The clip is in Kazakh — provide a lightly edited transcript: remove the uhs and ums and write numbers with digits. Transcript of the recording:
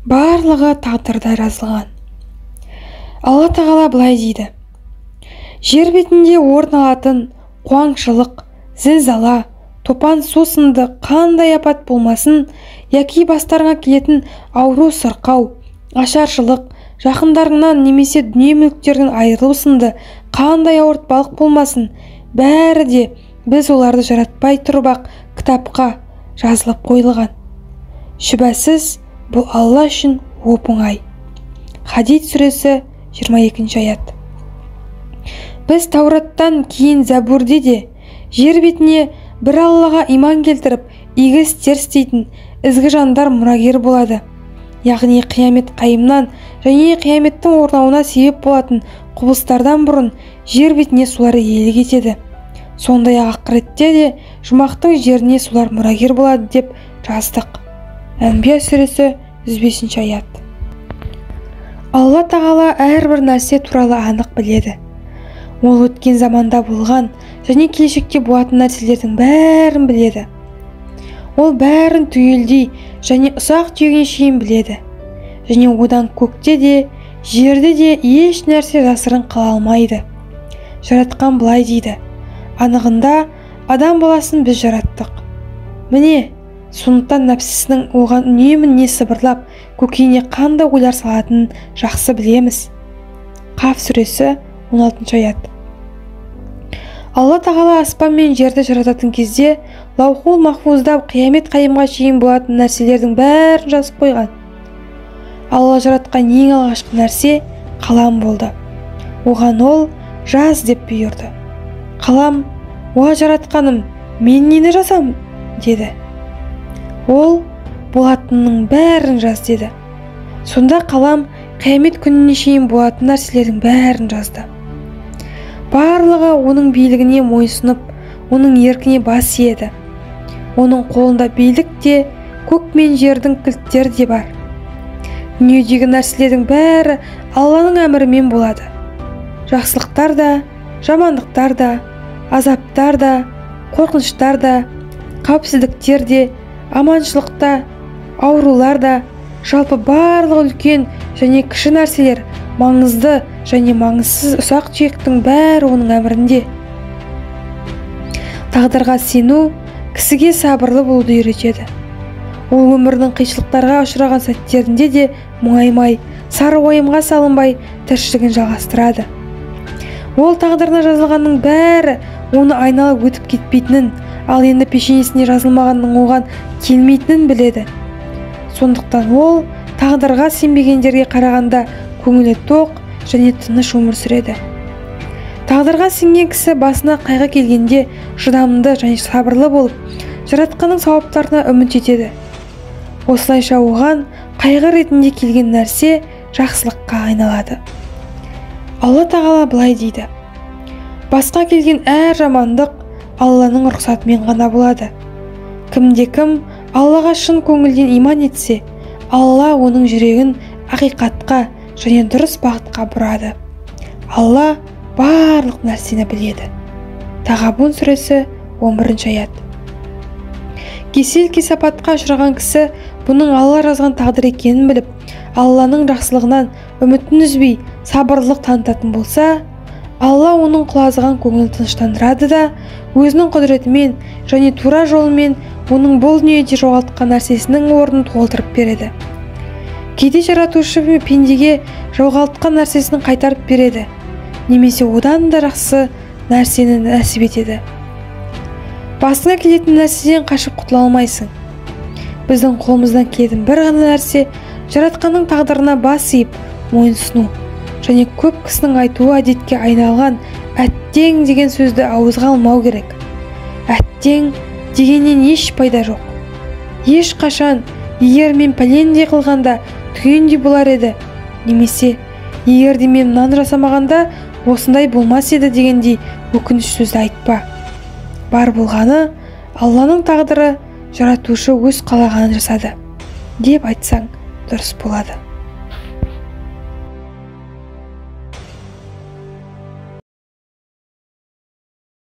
барлығы тағдырда жазылған. Алла тағала былай дейді: жер бетінде орын алатын қуаңшылық, зілзала, топан су сынды қандай апат болмасын, яки бастарыңа келетін ауру сырқау, ашаршылық, жақындарыңнан немесе дүние мүліктердің айырылу сынды қандай ауыртпалық болмасын, бәрі де біз оларды жаратпай тұрып-ақ кітапқа жазылып қойылған. Шүбәсіз, бұл Алла үшін оп-оңай. Хадид сүресі 22 аят. Біз Таураттан кейін Забурде де жер бетіне бір Аллаға иман келтіріп, игі істер істейтін ізгі жандар мұрагер болады. Яғни қиямет қайымнан және қияметтің орнауына себеп болатын құбылыстардан бұрын жер бетіне солар иелік етеді. Сондай-ақ ақыретте де жұмақтың жеріне солар мұрагер болады деп жаздық. Әнбия сүресі 105 аят. Алла тағала әрбір нәрсе туралы анық біледі. Ол өткен заманда болған және келешекте болатын нәрселердің бәрін біледі. Ол бәрін түгелдей және ұсақ түйегіне шейін біледі. Және одан көкте де, жерде де еш нәрсе жасырын қала алмайды. Жаратқан былай дейді: анығында адам баласын біз жараттық. Міне, сондықтан нәпсісінің оған үнемі не сыбырлап, көкейіне қандай ойлар салатынын жақсы білеміз. Қаф сүресі 16 аят. Алла тағала аспан мен жерді жарататын кезде лаухул махфузда қиямет қайымға шейін болатын нәрселердің бәрін жазып қойған. Алла жаратқан ең алғашқы нәрсе қалам болды. Оған ол жаз деп бұйырды. Қалам: "Уа жаратқаным, мен нені жазам?" деді. Ол: "Болатынның бәрін жаз" деді. Сонда қалам қиямет күніне шейін болатын нәрселердің бәрін жазды. Барлығы оның билігіне мойынсұнып, оның еркіне бас иеді. Оның қолында билік те, көк мен жердің кілттері де бар. Дүниедегі нәрселердің бәрі Алланың әмірімен болады. Жақсылықтар да, жамандықтар да, азаптар да, қорқыныштар да, қауіпсіздіктер де, аманшылықта, аурулар да, жалпы барлық үлкен және кіші нәрселер, маңызды және маңызсыз ұсақ түйектің бәрі оның әмірінде. Тағдырға сену кісіге сабырлы болуды үйретеді. Ол өмірдің қиыншылықтарға ұшыраған сәттерінде де мұңаймай, сары уайымға салынбай тіршілігін жалғастырады. Ол тағдырына жазылғанның бәрі оны айналып өтіп кетпейтінін, ал енді пешенесіне жазылмағанның оған келмейтінін біледі. Сондықтан ол тағдырға сенбегендерге қарағанда көңілі тоқ және тыныш өмір сүреді. Тағдырға сенген кісі басына қайғы келгенде шыдамды және сабырлы болып, жаратқанның сауаптарына үміт етеді. Осылайша оған қайғы ретінде келген нәрсе жақсылыққа айналады. Алла тағала былай дейді: басқа келген әр жамандық Алланың рұқсатымен ғана болады. Кімде-кім Аллаға шын көңілден иман етсе, Алла оның жүрегін ақиқатқа және дұрыс бағытқа бұрады. Алла барлық нәрсені біледі. Тағабун сүресі 11 аят. Кесел-кесапатқа ұшыраған кісі бұның Алла жазған тағдыр екенін біліп, Алланың жақсылығынан үмітін үзбей сабырлық танытатын болса, Алла оның құлазыған көңілін тыныштандырады да өзінің құдіретімен және тура жолымен оның бұл дүниеде жоғалтқан нәрсесінің орнын толтырып береді. Кейде жаратушы пендеге жоғалтқан нәрсесін қайтарып береді, немесе одан да жақсы нәрсені нәсіп етеді. Басыңа келетін нәрседен қашып құтыла алмайсың. Біздің қолымыздан келетін бір ғана нәрсе жаратқанның тағдырына бас иіп мойынсыну және көп кісінің айтуы әдетке айналған әттең деген сөзді ауызға алмау керек. Әттең дегеннен еш пайда жоқ. Ешқашан егер мен пәлендей қылғанда түгендей болар еді, немесе егер де мен мынаны жасамағанда осындай болмас еді дегендей өкініш сөзді айтпа. Бар болғаны Алланың тағдыры, жаратушы өз қалағанын жасады деп айтсаң дұрыс болады.